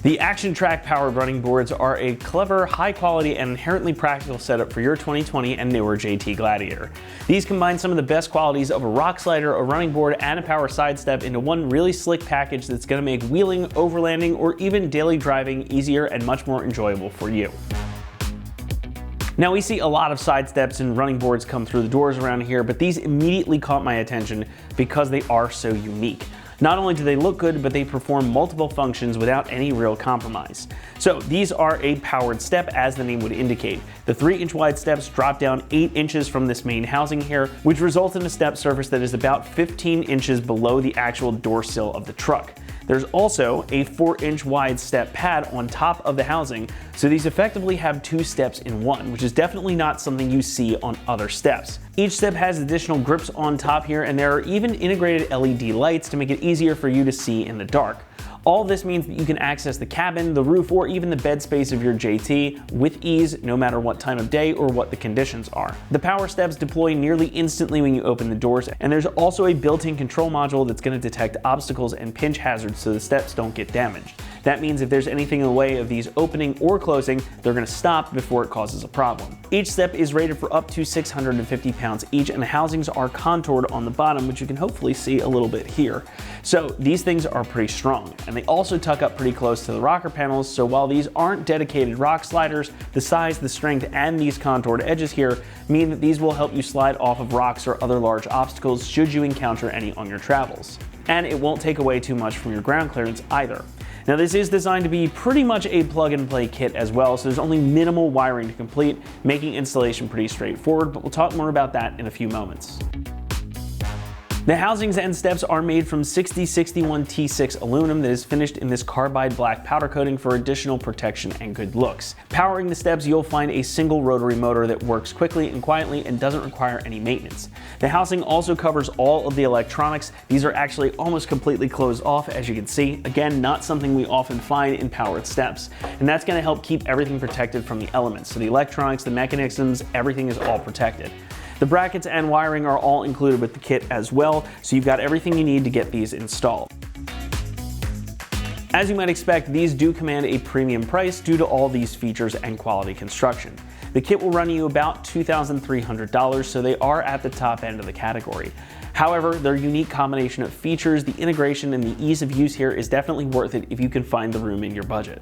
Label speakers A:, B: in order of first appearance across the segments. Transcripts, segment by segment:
A: The ActionTrac powered running boards are a clever, high quality, and inherently practical setup for your 2020 and newer JT Gladiator. These combine some of the best qualities of a rock slider, a running board, and a power sidestep into one really slick package that's going to make wheeling, overlanding, or even daily driving easier and much more enjoyable for you. Now, we see a lot of sidesteps and running boards come through the doors around here, but these immediately caught my attention because they are so unique. Not only do they look good, but they perform multiple functions without any real compromise. So these are a powered step, as the name would indicate. The 3-inch wide steps drop down 8 inches from this main housing here, which results in a step surface that is about 15 inches below the actual door sill of the truck. There's also a 4-inch wide step pad on top of the housing, so these effectively have 2 steps in one, which is definitely not something you see on other steps. Each step has additional grips on top here, and there are even integrated LED lights to make it easier for you to see in the dark. All of this means that you can access the cabin, the roof, or even the bed space of your JT with ease, no matter what time of day or what the conditions are. The power steps deploy nearly instantly when you open the doors, and there's also a built-in control module that's going to detect obstacles and pinch hazards so the steps don't get damaged. That means if there's anything in the way of these opening or closing, they're going to stop before it causes a problem. Each step is rated for up to 650 pounds each, and the housings are contoured on the bottom, which you can hopefully see a little bit here. So these things are pretty strong, and they also tuck up pretty close to the rocker panels, so while these aren't dedicated rock sliders, the size, the strength, and these contoured edges here mean that these will help you slide off of rocks or other large obstacles should you encounter any on your travels. And it won't take away too much from your ground clearance either. Now, this is designed to be pretty much a plug-and-play kit as well, so there's only minimal wiring to complete, making installation pretty straightforward, but we'll talk more about that in a few moments. The housings and steps are made from 6061 T6 aluminum that is finished in this carbide black powder coating for additional protection and good looks. Powering the steps, you'll find a single rotary motor that works quickly and quietly and doesn't require any maintenance. The housing also covers all of the electronics. These are actually almost completely closed off, as you can see. Again, not something we often find in powered steps. And that's going to help keep everything protected from the elements. So the electronics, the mechanisms, everything is all protected. The brackets and wiring are all included with the kit as well, so you've got everything you need to get these installed. As you might expect, these do command a premium price due to all these features and quality construction. The kit will run you about $2,300, so they are at the top end of the category. However, their unique combination of features, the integration, and the ease of use here is definitely worth it if you can find the room in your budget.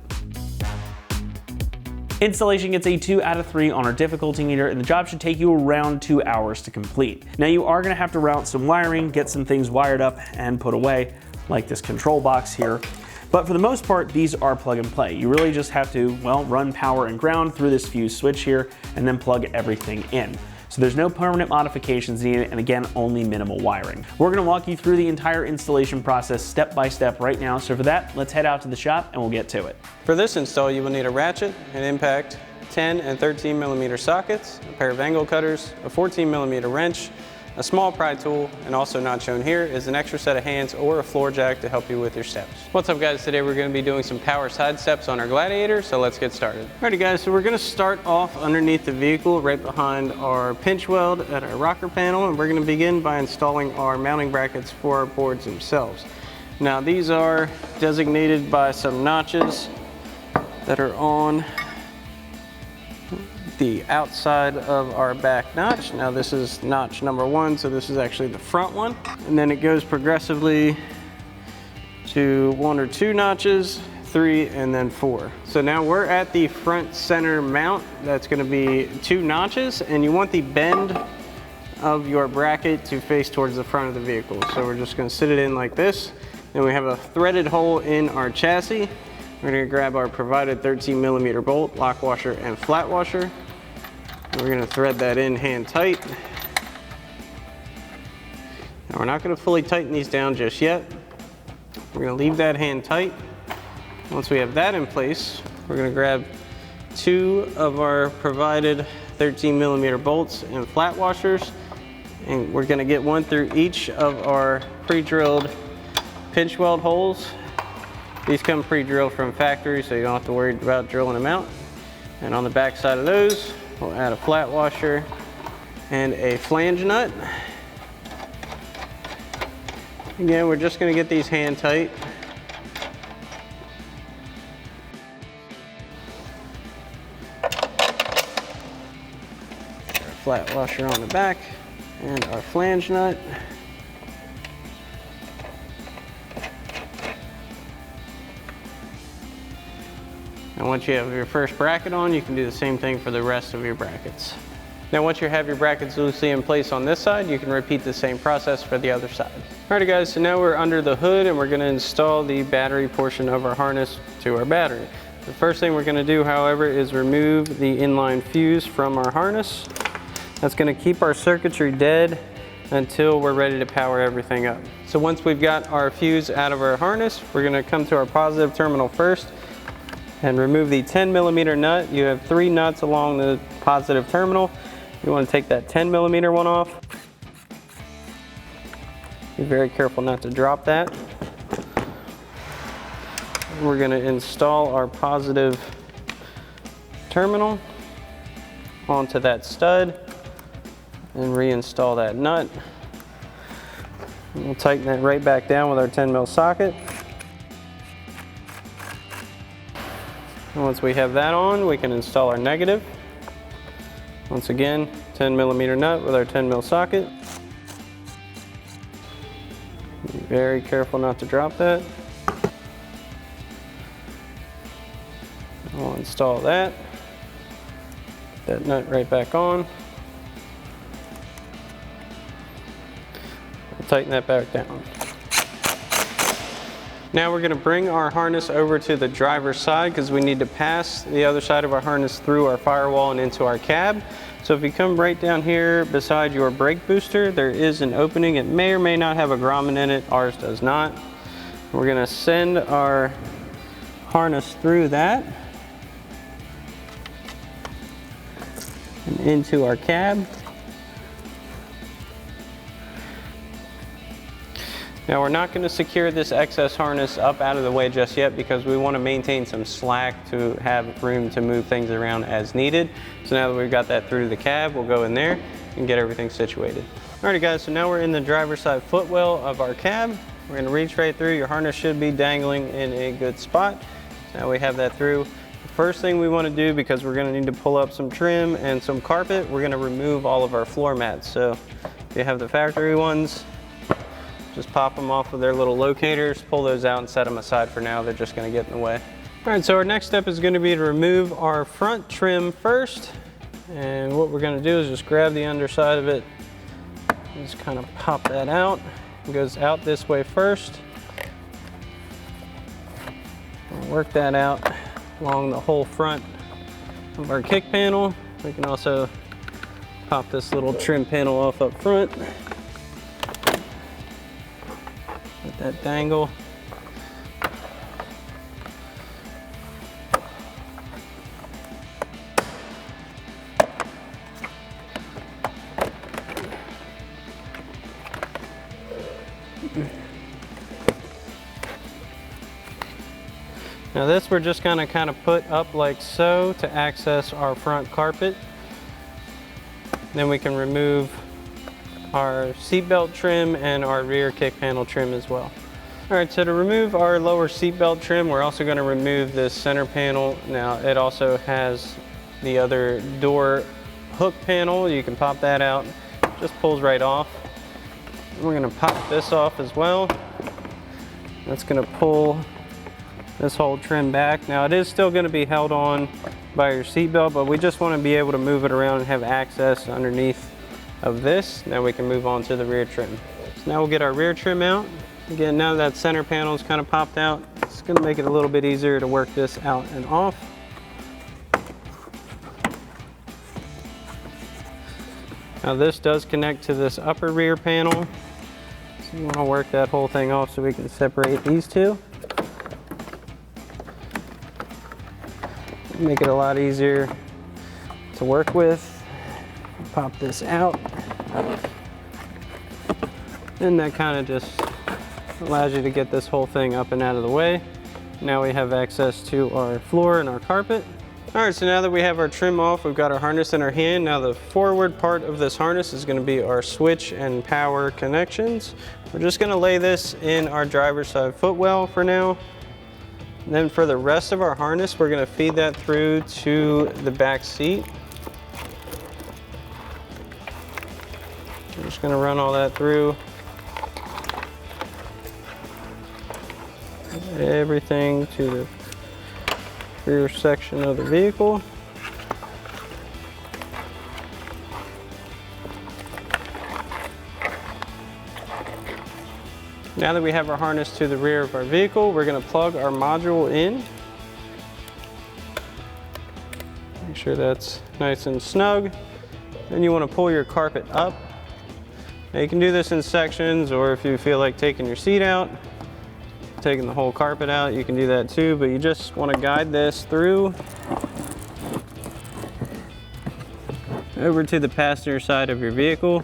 A: Installation gets a 2 out of 3 on our difficulty meter, and the job should take you around 2 hours to complete. Now, you are going to have to route some wiring, get some things wired up and put away, like this control box here. But for the most part, these are plug and play. You really just have to, well, run power and ground through this fuse switch here and then plug everything in. So there's no permanent modifications needed, and again, only minimal wiring. We're gonna walk you through the entire installation process step by step right now. So for that, let's head out to the shop and we'll get to it.
B: For this install, you will need a ratchet, an impact, 10 and 13 millimeter sockets, a pair of angle cutters, a 14 millimeter wrench, a small pry tool, and also not shown here is an extra set of hands or a floor jack to help you with your steps. What's up, guys? Today we're going to be doing some power side steps on our Gladiator, so let's get started. Alrighty, guys, so we're going to start off underneath the vehicle right behind our pinch weld at our rocker panel, and we're going to begin by installing our mounting brackets for our boards themselves. Now, these are designated by some notches that are on the outside of our back notch. Now, this is notch number 1, so this is actually the front one. And then it goes progressively to 1 or 2 notches, 3, and then 4. So now we're at the front center mount. That's gonna be 2 notches, and you want the bend of your bracket to face towards the front of the vehicle. So we're just gonna sit it in like this. Then we have a threaded hole in our chassis. We're gonna grab our provided 13 millimeter bolt, lock washer, and flat washer. We're going to thread that in hand tight. Now, we're not going to fully tighten these down just yet. We're going to leave that hand tight. Once we have that in place, we're going to grab 2 of our provided 13 millimeter bolts and flat washers, and we're going to get 1 through each of our pre-drilled pinch weld holes. These come pre-drilled from factory, so you don't have to worry about drilling them out. And on the back side of those, we'll add a flat washer and a flange nut. Again, we're just going to get these hand tight. flat washer on the back, and our flange nut. And once you have your first bracket on, you can do the same thing for the rest of your brackets. Now once you have your brackets loosely in place on this side, you can repeat the same process for the other side. Alrighty guys, so now we're under the hood and we're going to install the battery portion of our harness to our battery. The first thing we're going to do, however, is remove the inline fuse from our harness. That's going to keep our circuitry dead until we're ready to power everything up. So once we've got our fuse out of our harness, we're going to come to our positive terminal first and remove the 10mm nut. You have 3 nuts along the positive terminal. You want to take that 10mm one off. Be very careful not to drop that. We're going to install our positive terminal onto that stud and reinstall that nut. And we'll tighten that right back down with our 10mm socket. And once we have that on, we can install our negative. Once again, 10mm nut with our 10mm socket. Be very careful not to drop that. We'll install that. Put that nut right back on. We'll tighten that back down. Now we're going to bring our harness over to the driver's side because we need to pass the other side of our harness through our firewall and into our cab. So if you come right down here beside your brake booster, there is an opening. It may or may not have a grommet in it. Ours does not. We're going to send our harness through that and into our cab. Now we're not going to secure this excess harness up out of the way just yet because we want to maintain some slack to have room to move things around as needed. So now that we've got that through the cab, we'll go in there and get everything situated. Alrighty guys, so now we're in the driver's side footwell of our cab. We're going to reach right through. Your harness should be dangling in a good spot. So now we have that through. The first thing we want to do, because we're going to need to pull up some trim and some carpet, we're going to remove all of our floor mats. So if you have the factory ones, just pop them off with their little locators, pull those out and set them aside for now. They're just going to get in the way. All right, so our next step is going to be to remove our front trim first. And what we're going to do is just grab the underside of it, just kind of pop that out. It goes out this way first. We'll work that out along the whole front of our kick panel. We can also pop this little trim panel off up front. Let that dangle. Now this we're just gonna kind of put up like so to access our front carpet. Then we can remove our seatbelt trim and our rear kick panel trim as well. All right, so to remove our lower seatbelt trim, we're also going to remove this center panel. Now it also has the other door hook panel. You can pop that out, just pulls right off. We're going to pop this off as well. That's going to pull this whole trim back. Now it is still going to be held on by your seatbelt, but we just want to be able to move it around and have access underneath of this. Now we can move on to the rear trim. So now we'll get our rear trim out. Again, now that center panel is kind of popped out, it's going to make it a little bit easier to work this out and off. Now this does connect to this upper rear panel. So you want to work that whole thing off so we can separate these two. Make it a lot easier to work with. Pop this out, and that kind of just allows you to get this whole thing up and out of the way. Now we have access to our floor and our carpet. All right, so now that we have our trim off, we've got our harness in our hand. Now the forward part of this harness is going to be our switch and power connections. We're just going to lay this in our driver's side footwell for now. And then for the rest of our harness, we're going to feed that through to the back seat. I'm just going to run all that through. Everything to the rear section of the vehicle. Now that we have our harness to the rear of our vehicle, we're going to plug our module in. Make sure that's nice and snug. Then you want to pull your carpet up. Now you can do this in sections, or if you feel like taking your seat out, taking the whole carpet out, you can do that too, but you just want to guide this through over to the passenger side of your vehicle,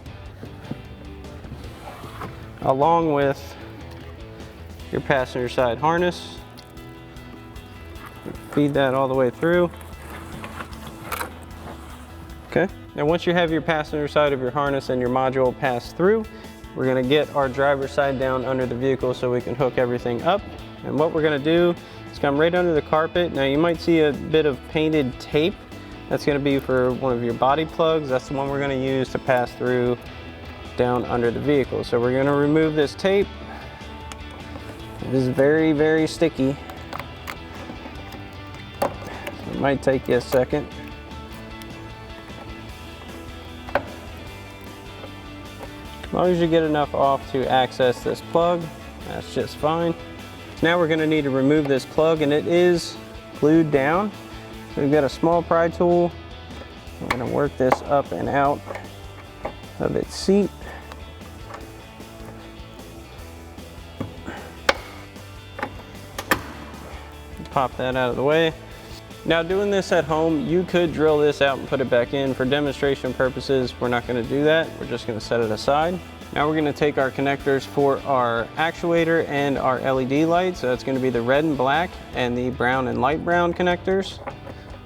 B: along with your passenger side harness. Feed that all the way through. Okay, now once you have your passenger side of your harness and your module passed through, we're gonna get our driver's side down under the vehicle so we can hook everything up. And what we're gonna do is come right under the carpet. Now you might see a bit of painted tape. That's gonna be for one of your body plugs. That's the one we're gonna use to pass through down under the vehicle. So we're gonna remove this tape. It is very, very sticky. So it might take you a second. As long as you get enough off to access this plug, that's just fine. Now we're gonna need to remove this plug, and it is glued down. So we've got a small pry tool. I'm gonna work this up and out of its seat. Pop that out of the way. Now doing this at home, you could drill this out and put it back in. For demonstration purposes, we're not going to do that. We're just going to set it aside. Now we're going to take our connectors for our actuator and our LED light. So that's going to be the red and black and the brown and light brown connectors.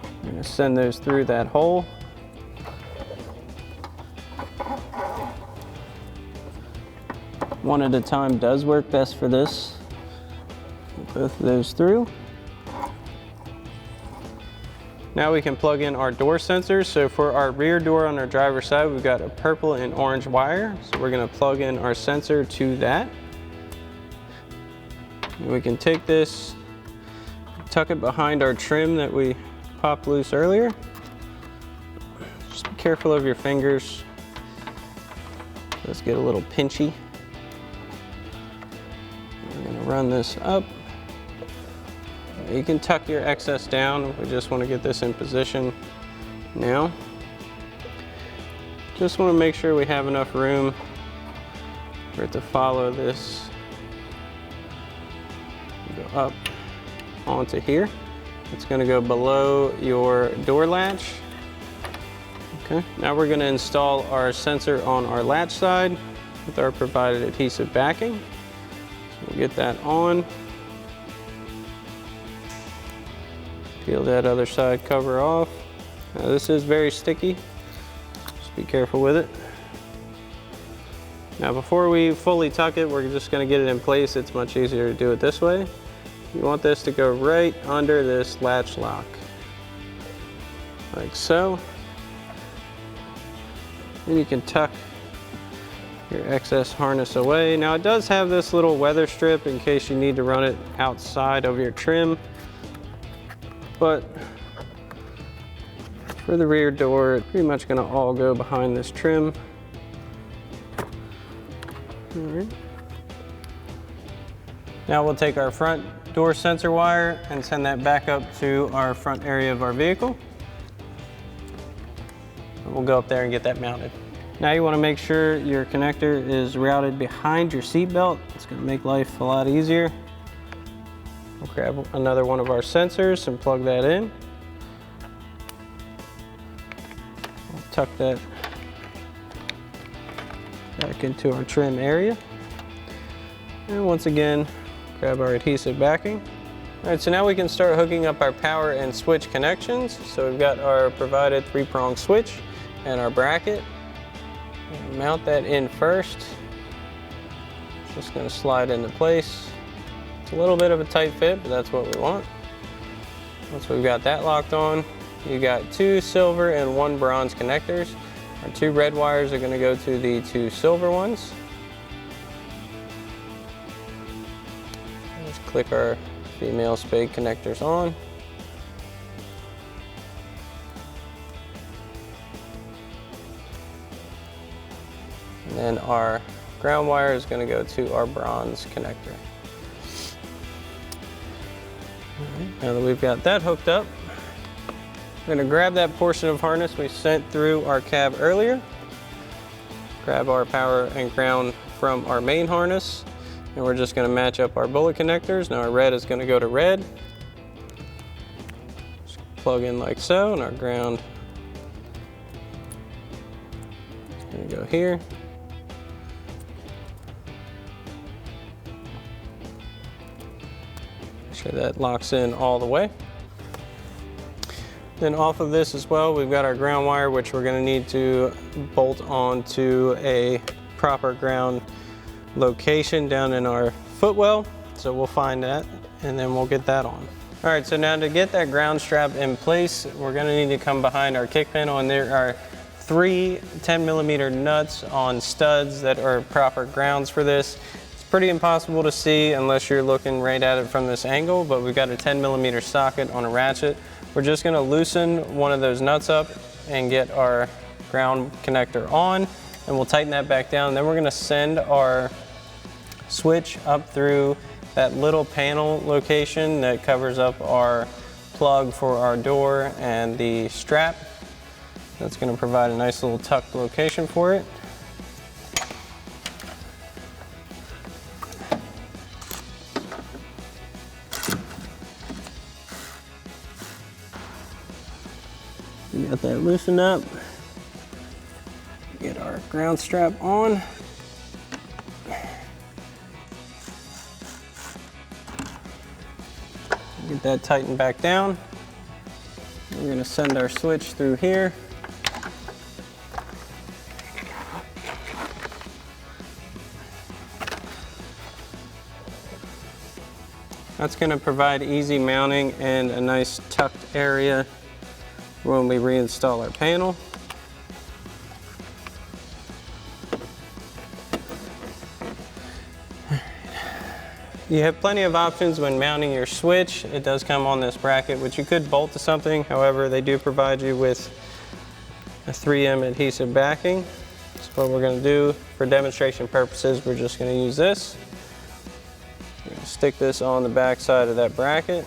B: I'm going to send those through that hole. One at a time does work best for this. Get both of those through. Now we can plug in our door sensors. So for our rear door on our driver's side, we've got a purple and orange wire. So we're gonna plug in our sensor to that. And we can take this, tuck it behind our trim that we popped loose earlier. Just be careful of your fingers. Let's get a little pinchy. We're gonna run this up. You can tuck your excess down. We just want to get this in position now. Just want to make sure we have enough room for it to follow this. Go up onto here. It's going to go below your door latch. Okay, now we're going to install our sensor on our latch side with our provided adhesive backing. So we'll get that on. Peel that other side cover off. Now this is very sticky, just be careful with it. Now before we fully tuck it, we're just going to get it in place. It's much easier to do it this way. You want this to go right under this latch lock, like so. Then you can tuck your excess harness away. Now it does have this little weather strip in case you need to run it outside of your trim. But for the rear door, it's pretty much gonna all go behind this trim. All right. Now we'll take our front door sensor wire and send that back up to our front area of our vehicle. We'll go up there and get that mounted. Now you wanna make sure your connector is routed behind your seat belt. It's gonna make life a lot easier. We'll grab another one of our sensors and plug that in. We'll tuck that back into our trim area. And once again, grab our adhesive backing. All right, so now we can start hooking up our power and switch connections. So we've got our provided 3-prong switch and our bracket. We'll mount that in first. It's just gonna slide into place. It's a little bit of a tight fit, but that's what we want. Once we've got that locked on, you got 2 silver and 1 bronze connectors. Our 2 red wires are going to go to the 2 silver ones. Let's click our female spade connectors on. And then our ground wire is going to go to our bronze connector. All right, now that we've got that hooked up, we're going to grab that portion of harness we sent through our cab earlier, grab our power and ground from our main harness, and we're just going to match up our bullet connectors. Now our red is going to go to red. Just plug in like so, and our ground is going to go here. Make sure that locks in all the way. Then off of this as well, we've got our ground wire, which we're going to need to bolt onto a proper ground location down in our footwell. So we'll find that and then we'll get that on. All right, so now to get that ground strap in place, we're going to need to come behind our kick panel, and there are 3 10mm nuts on studs that are proper grounds for this. It's pretty impossible to see unless you're looking right at it from this angle, but we've got a 10mm socket on a ratchet. We're just going to loosen one of those nuts up and get our ground connector on, and we'll tighten that back down. Then we're going to send our switch up through that little panel location that covers up our plug for our door and the strap. That's going to provide a nice little tucked location for it. We got that loosened up. Get our ground strap on. Get that tightened back down. We're going to send our switch through here. That's going to provide easy mounting and a nice tucked area when we reinstall our panel. You have plenty of options when mounting your switch. It does come on this bracket, which you could bolt to something. However, they do provide you with a 3M adhesive backing. So what we're going to do for demonstration purposes, we're just going to use this. We're going to stick this on the back side of that bracket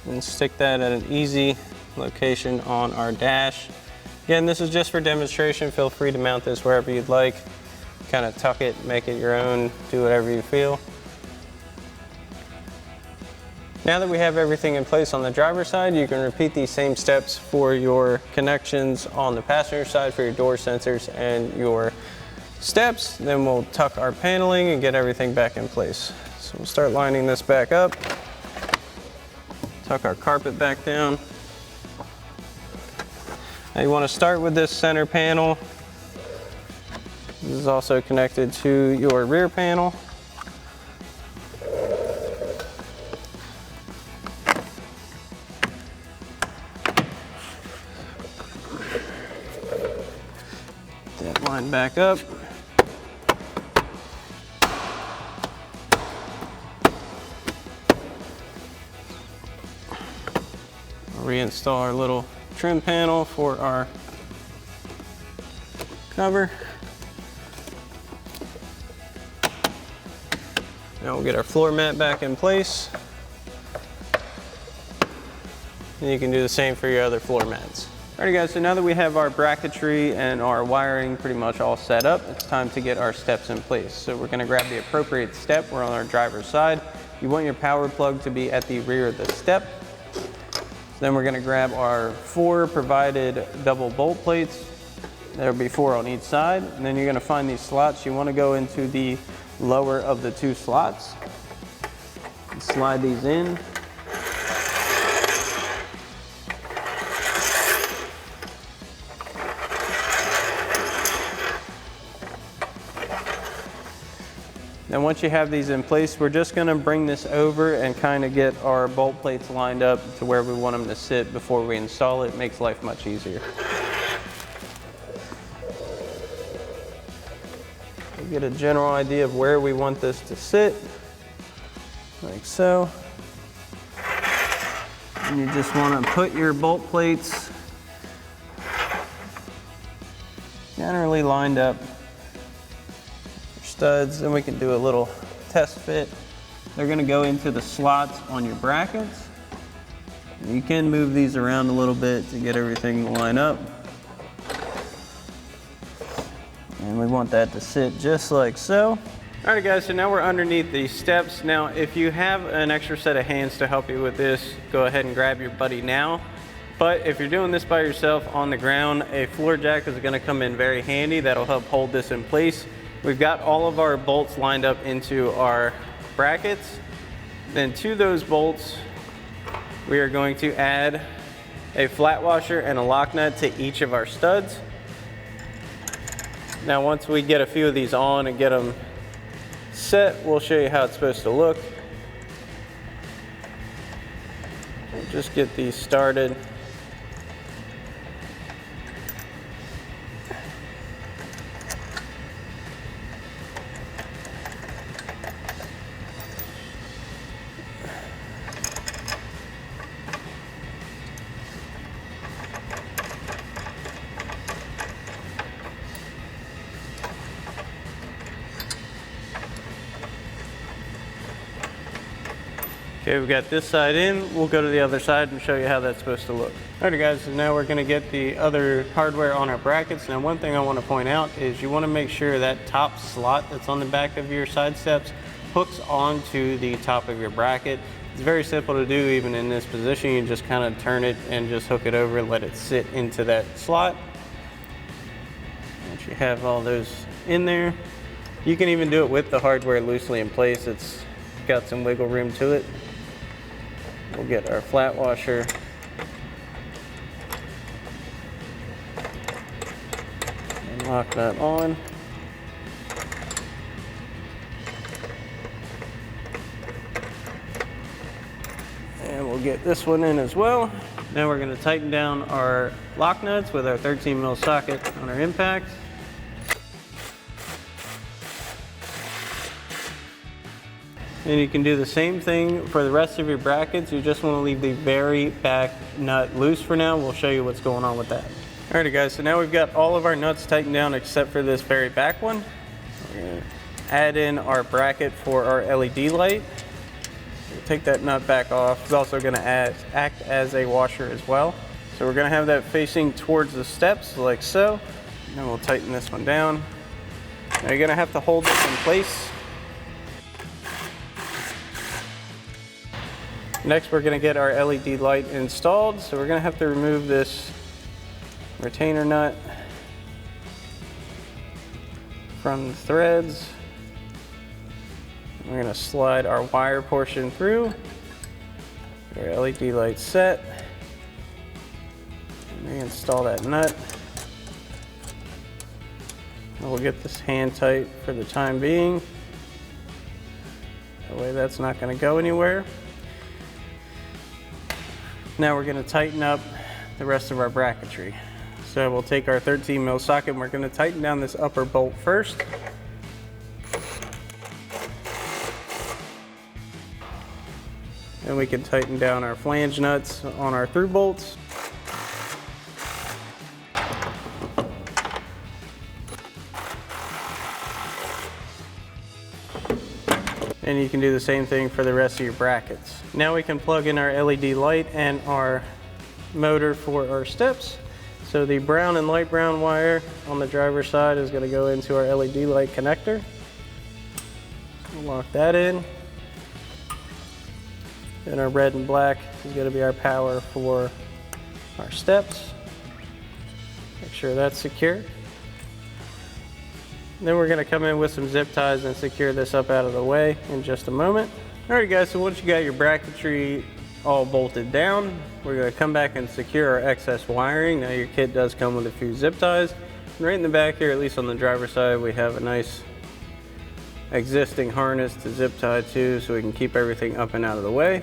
B: and stick that at an easy location on our dash. Again, this is just for demonstration. Feel free to mount this wherever you'd like. Kind of tuck it, make it your own, do whatever you feel. Now that we have everything in place on the driver's side, you can repeat these same steps for your connections on the passenger side for your door sensors and your steps. Then we'll tuck our paneling and get everything back in place. So we'll start lining this back up. Tuck our carpet back down. Now you want to start with this center panel. This is also connected to your rear panel. That line back up. I'll reinstall our little trim panel for our cover. Now we'll get our floor mat back in place. And you can do the same for your other floor mats. Alrighty guys, so now that we have our bracketry and our wiring pretty much all set up, it's time to get our steps in place. So we're gonna grab the appropriate step. We're on our driver's side. You want your power plug to be at the rear of the step. Then we're gonna grab our 4 provided double bolt plates. There'll be 4 on each side. And then you're gonna find these slots. You wanna go into the lower of the 2 slots. Slide these in. Then once you have these in place, we're just gonna bring this over and kind of get our bolt plates lined up to where we want them to sit before we install it. It makes life much easier. We get a general idea of where we want this to sit, like so. And you just want to put your bolt plates generally lined up. Your studs, and we can do a little test fit. They're going to go into the slots on your brackets. You can move these around a little bit to get everything to line up. And we want that to sit just like so. Alright guys, so now we're underneath these steps. Now if you have an extra set of hands to help you with this, go ahead and grab your buddy now. But if you're doing this by yourself on the ground, a floor jack is going to come in very handy. That'll help hold this in place. We've got all of our bolts lined up into our brackets. Then to those bolts, we are going to add a flat washer and a lock nut to each of our studs. Now once we get a few of these on and get them set, we'll show you how it's supposed to look. We'll just get these started. Okay, we've got this side in. We'll go to the other side and show you how that's supposed to look. Alright guys, so now we're gonna get the other hardware on our brackets. Now one thing I wanna point out is you wanna make sure that top slot that's on the back of your side steps hooks onto the top of your bracket. It's very simple to do even in this position. You just kind of turn it and just hook it over and let it sit into that slot. Once you have all those in there, you can even do it with the hardware loosely in place. It's got some wiggle room to it. We'll get our flat washer. And lock that on. And we'll get this one in as well. Now we're going to tighten down our lock nuts with our 13mm socket on our impact. And you can do the same thing for the rest of your brackets. You just want to leave the very back nut loose for now. We'll show you what's going on with that. Alrighty guys, so now we've got all of our nuts tightened down except for this very back one. We're going to add in our bracket for our LED light. We'll take that nut back off. It's also going to act as a washer as well. So we're going to have that facing towards the steps like so. And then we'll tighten this one down. Now you're going to have to hold this in place. Next, we're going to get our LED light installed. So we're going to have to remove this retainer nut from the threads. We're going to slide our wire portion through. Your LED light set. And reinstall that nut. And we'll get this hand tight for the time being. That way that's not going to go anywhere. Now we're going to tighten up the rest of our bracketry. So we'll take our 13mm socket and we're going to tighten down this upper bolt first. And we can tighten down our flange nuts on our through bolts. And you can do the same thing for the rest of your brackets. Now we can plug in our LED light and our motor for our steps. So the brown and light brown wire on the driver's side is going to go into our LED light connector. We'll lock that in. And our red and black is going to be our power for our steps. Make sure that's secure. Then we're going to come in with some zip ties and secure this up out of the way in just a moment. Alright guys, so once you got your bracketry all bolted down, we're going to come back and secure our excess wiring. Now your kit does come with a few zip ties. And right in the back here, at least on the driver's side, we have a nice existing harness to zip tie to so we can keep everything up and out of the way.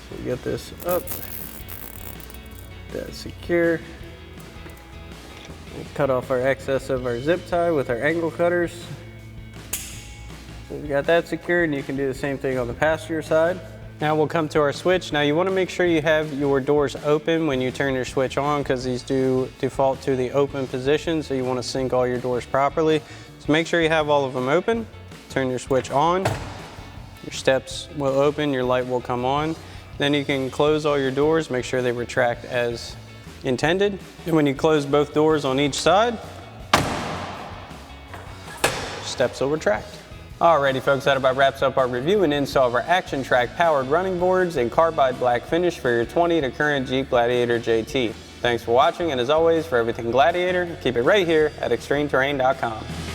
B: So we get this up, that's secure. We'll cut off our excess of our zip tie with our angle cutters. So we've got that secured, and you can do the same thing on the passenger side. Now we'll come to our switch. Now you want to make sure you have your doors open when you turn your switch on, because these do default to the open position, so you want to sync all your doors properly. So make sure you have all of them open. Turn your switch on. Your steps will open, your light will come on. Then you can close all your doors, make sure they retract as intended. And when you close both doors on each side, steps will retract. Alrighty folks, that about wraps up our review and install of our ActionTrac powered running boards in Carbide black finish for your 20 to current Jeep Gladiator JT. Thanks for watching, and as always, for everything Gladiator, keep it right here at ExtremeTerrain.com.